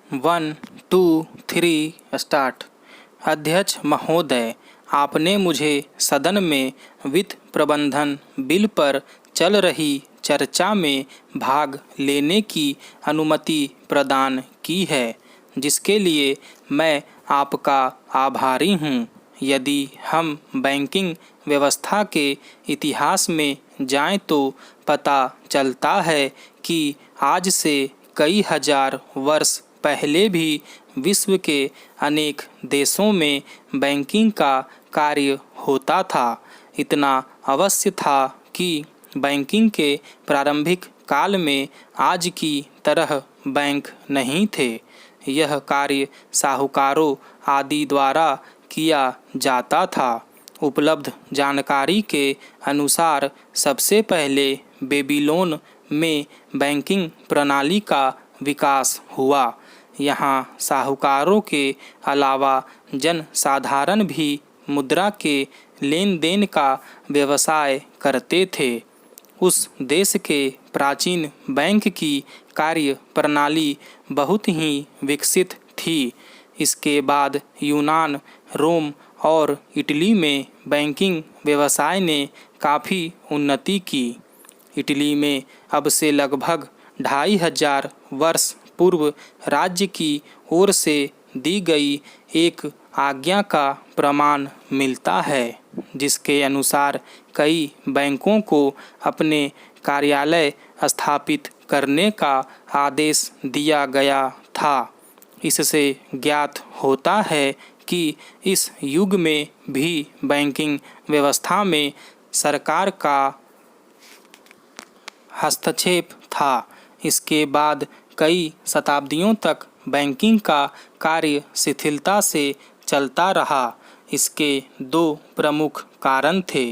1, 2, 3 start. अध्यक्ष महोदय, आपने मुझे सदन में वित्त प्रबंधन बिल पर चल रही चर्चा में भाग लेने की अनुमति प्रदान की है, जिसके लिए मैं आपका आभारी हूं। यदि हम बैंकिंग व्यवस्था के इतिहास में जाएं तो पता चलता है कि आज से कई हजार वर्ष पहले भी विश्व के अनेक देशों में बैंकिंग का कार्य होता था। इतना अवश्य था कि बैंकिंग के प्रारंभिक काल में आज की तरह बैंक नहीं थे। यह कार्य साहूकारों आदि द्वारा किया जाता था। उपलब्ध जानकारी के अनुसार सबसे पहले बेबीलोन में बैंकिंग प्रणाली का विकास हुआ। यहाँ साहूकारों के अलावा जन साधारण भी मुद्रा के लेन देन का व्यवसाय करते थे। उस देश के प्राचीन बैंक की कार्य प्रणाली बहुत ही विकसित थी। इसके बाद यूनान, रोम और इटली में बैंकिंग व्यवसाय ने काफ़ी उन्नति की। इटली में अब से लगभग 2500 वर्ष पूर्व राज्य की ओर से दी गई एक आज्ञा का प्रमाण मिलता है, जिसके अनुसार कई बैंकों को अपने कार्यालय स्थापित करने का आदेश दिया गया था। इससे ज्ञात होता है कि इस युग में भी बैंकिंग व्यवस्था में सरकार का हस्तक्षेप था। इसके बाद कई शताब्दियों तक बैंकिंग का कार्य शिथिलता से चलता रहा। इसके दो प्रमुख कारण थे।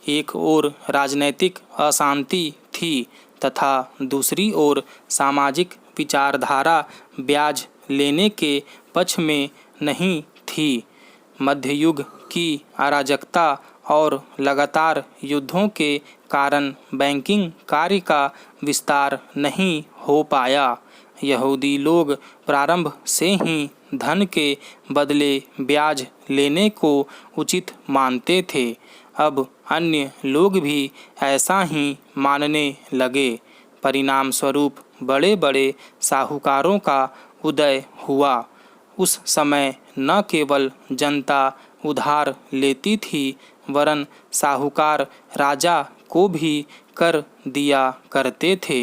एक ओर राजनैतिक अशांति थी तथा दूसरी ओर सामाजिक विचारधारा ब्याज लेने के पक्ष में नहीं थी। मध्ययुग की अराजकता और लगातार युद्धों के कारण बैंकिंग कार्य का विस्तार नहीं हो पाया। यहूदी लोग प्रारंभ से ही धन के बदले ब्याज लेने को उचित मानते थे। अब अन्य लोग भी ऐसा ही मानने लगे। परिणाम स्वरूप बड़े बड़े साहूकारों का उदय हुआ। उस समय न केवल जनता उधार लेती थी, वरन साहूकार राजा को भी कर दिया करते थे।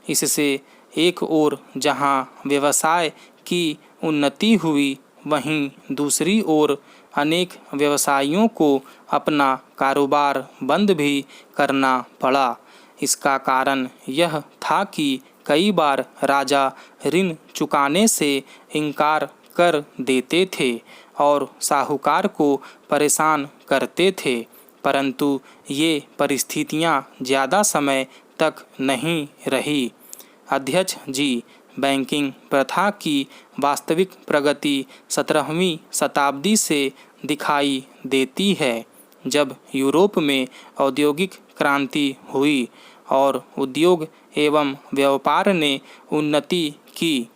इससे एक ओर जहां व्यवसाय की उन्नति हुई, वहीं दूसरी ओर अनेक व्यवसायियों को अपना कारोबार बंद भी करना पड़ा। इसका कारण यह था कि कई बार राजा ऋण चुकाने से इनकार कर देते थे और साहूकार को परेशान करते थे, परंतु ये परिस्थितियां ज़्यादा समय तक नहीं रही। अध्यक्ष जी, बैंकिंग प्रथा की वास्तविक प्रगति 17वीं शताब्दी से दिखाई देती है, जब यूरोप में औद्योगिक क्रांति हुई और उद्योग एवं व्यापार ने उन्नति की।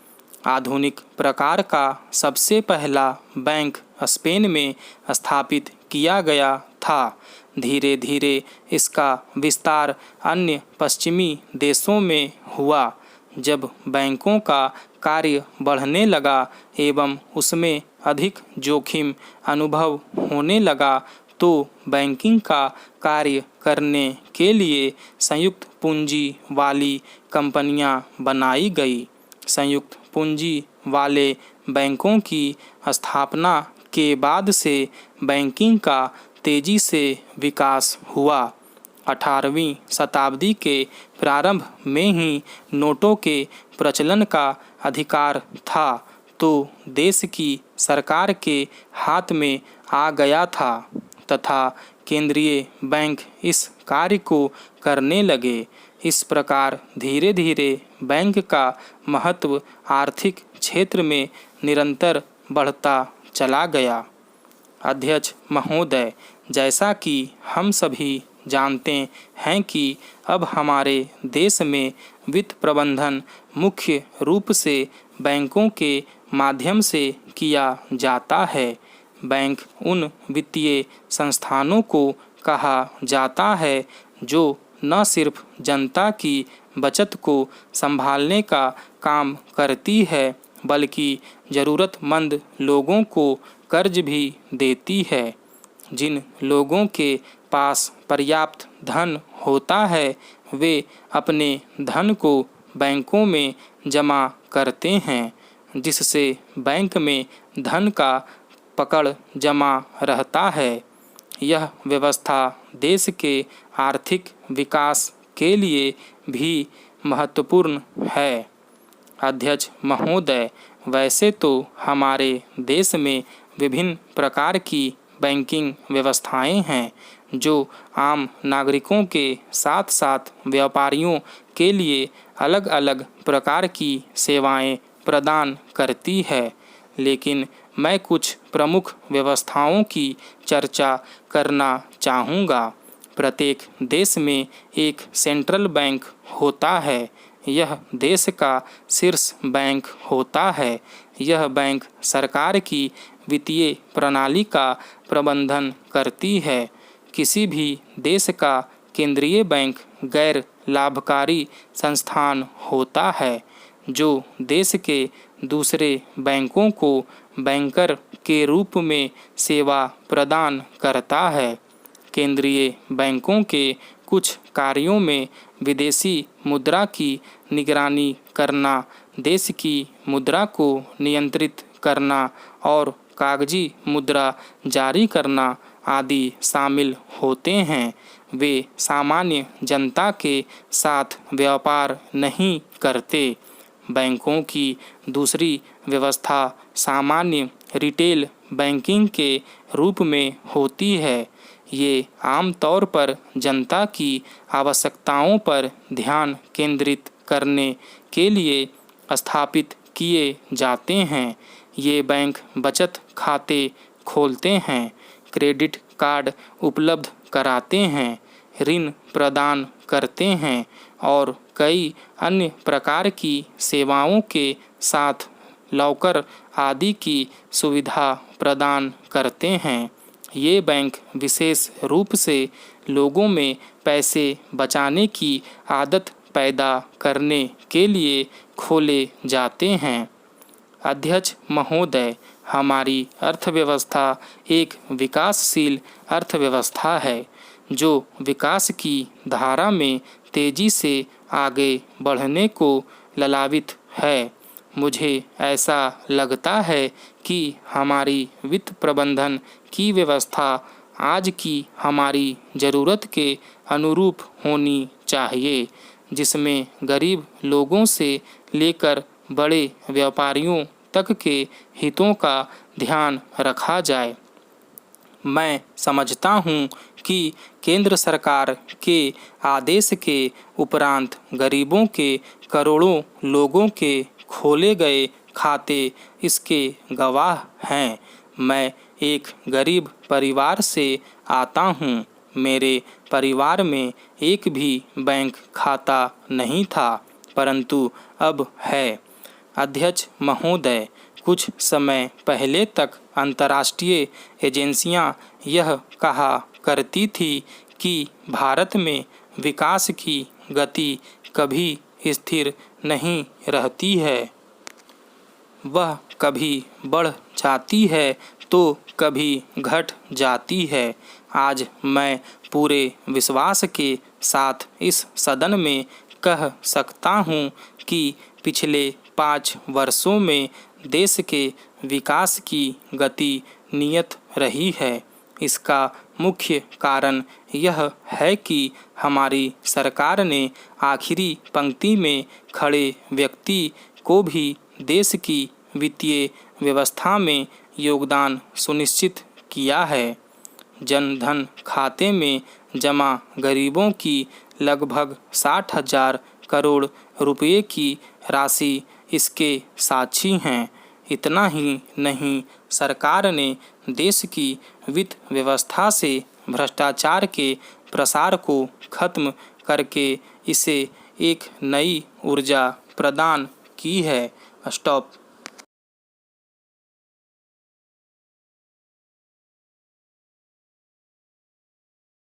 आधुनिक प्रकार का सबसे पहला बैंक स्पेन में स्थापित किया गया था। धीरे धीरे इसका विस्तार अन्य पश्चिमी देशों में हुआ। जब बैंकों का कार्य बढ़ने लगा एवं उसमें अधिक जोखिम अनुभव होने लगा, तो बैंकिंग का कार्य करने के लिए संयुक्त पूंजी वाली कंपनियां बनाई गई। संयुक्त पूंजी वाले बैंकों की स्थापना के बाद से बैंकिंग का तेजी से विकास हुआ। 18वीं शताब्दी के प्रारंभ में ही नोटों के प्रचलन का अधिकार था, तो देश की सरकार के हाथ में आ गया था तथा केंद्रीय बैंक इस कार्य को करने लगे। इस प्रकार धीरे धीरे बैंक का महत्व आर्थिक क्षेत्र में निरंतर बढ़ता चला गया। अध्यक्ष महोदय, जैसा कि हम सभी जानते हैं कि अब हमारे देश में वित्त प्रबंधन मुख्य रूप से बैंकों के माध्यम से किया जाता है। बैंक उन वित्तीय संस्थानों को कहा जाता है जो न सिर्फ जनता की बचत को संभालने का काम करती है बल्कि ज़रूरतमंद लोगों को कर्ज भी देती है। जिन लोगों के पास पर्याप्त धन होता है वे अपने धन को बैंकों में जमा करते हैं, जिससे बैंक में धन का पकड़ जमा रहता है। यह व्यवस्था देश के आर्थिक विकास के लिए भी महत्वपूर्ण है। अध्यक्ष महोदय, वैसे तो हमारे देश में विभिन्न प्रकार की बैंकिंग व्यवस्थाएं हैं जो आम नागरिकों के साथ साथ व्यापारियों के लिए अलग अलग प्रकार की सेवाएं प्रदान करती है, लेकिन मैं कुछ प्रमुख व्यवस्थाओं की चर्चा करना चाहूँगा। प्रत्येक देश में एक सेंट्रल बैंक होता है। यह देश का शीर्ष बैंक होता है। यह बैंक सरकार की वित्तीय प्रणाली का प्रबंधन करती है। किसी भी देश का केंद्रीय बैंक गैर लाभकारी संस्थान होता है जो देश के दूसरे बैंकों को बैंकर के रूप में सेवा प्रदान करता है। केंद्रीय बैंकों के कुछ कार्यों में विदेशी मुद्रा की निगरानी करना, देश की मुद्रा को नियंत्रित करना और कागजी मुद्रा जारी करना आदि शामिल होते हैं। वे सामान्य जनता के साथ व्यापार नहीं करते। बैंकों की दूसरी व्यवस्था सामान्य रिटेल बैंकिंग के रूप में होती है। ये आमतौर पर जनता की आवश्यकताओं पर ध्यान केंद्रित करने के लिए स्थापित किए जाते हैं। ये बैंक बचत खाते खोलते हैं, क्रेडिट कार्ड उपलब्ध कराते हैं, ऋण प्रदान करते हैं और कई अन्य प्रकार की सेवाओं के साथ लॉकर आदि की सुविधा प्रदान करते हैं। ये बैंक विशेष रूप से लोगों में पैसे बचाने की आदत पैदा करने के लिए खोले जाते हैं। अध्यक्ष महोदय, हमारी अर्थव्यवस्था एक विकासशील अर्थव्यवस्था है जो विकास की धारा में तेजी से आगे बढ़ने को ललावित है। मुझे ऐसा लगता है कि हमारी वित्त प्रबंधन की व्यवस्था आज की हमारी ज़रूरत के अनुरूप होनी चाहिए, जिसमें गरीब लोगों से लेकर बड़े व्यापारियों तक के हितों का ध्यान रखा जाए। मैं समझता हूँ कि केंद्र सरकार के आदेश के उपरांत गरीबों के करोड़ों लोगों के खोले गए खाते इसके गवाह हैं। मैं एक गरीब परिवार से आता हूँ। मेरे परिवार में एक भी बैंक खाता नहीं था, परंतु अब है। अध्यक्ष महोदय, कुछ समय पहले तक अंतर्राष्ट्रीय एजेंसियां यह कहा करती थी कि भारत में विकास की गति कभी स्थिर नहीं रहती है। वह कभी बढ़ जाती है तो कभी घट जाती है। आज मैं पूरे विश्वास के साथ इस सदन में कह सकता हूँ कि पिछले 5 वर्षों में देश के विकास की गति नियत रही है। इसका मुख्य कारण यह है कि हमारी सरकार ने आखिरी पंक्ति में खड़े व्यक्ति को भी देश की वित्तीय व्यवस्था में योगदान सुनिश्चित किया है। जन धन खाते में जमा गरीबों की लगभग 60,000 करोड़ रुपए की राशि इसके साक्षी हैं। इतना ही नहीं, सरकार ने देश की वित्त व्यवस्था से भ्रष्टाचार के प्रसार को खत्म करके इसे एक नई ऊर्जा प्रदान की है स्टॉप।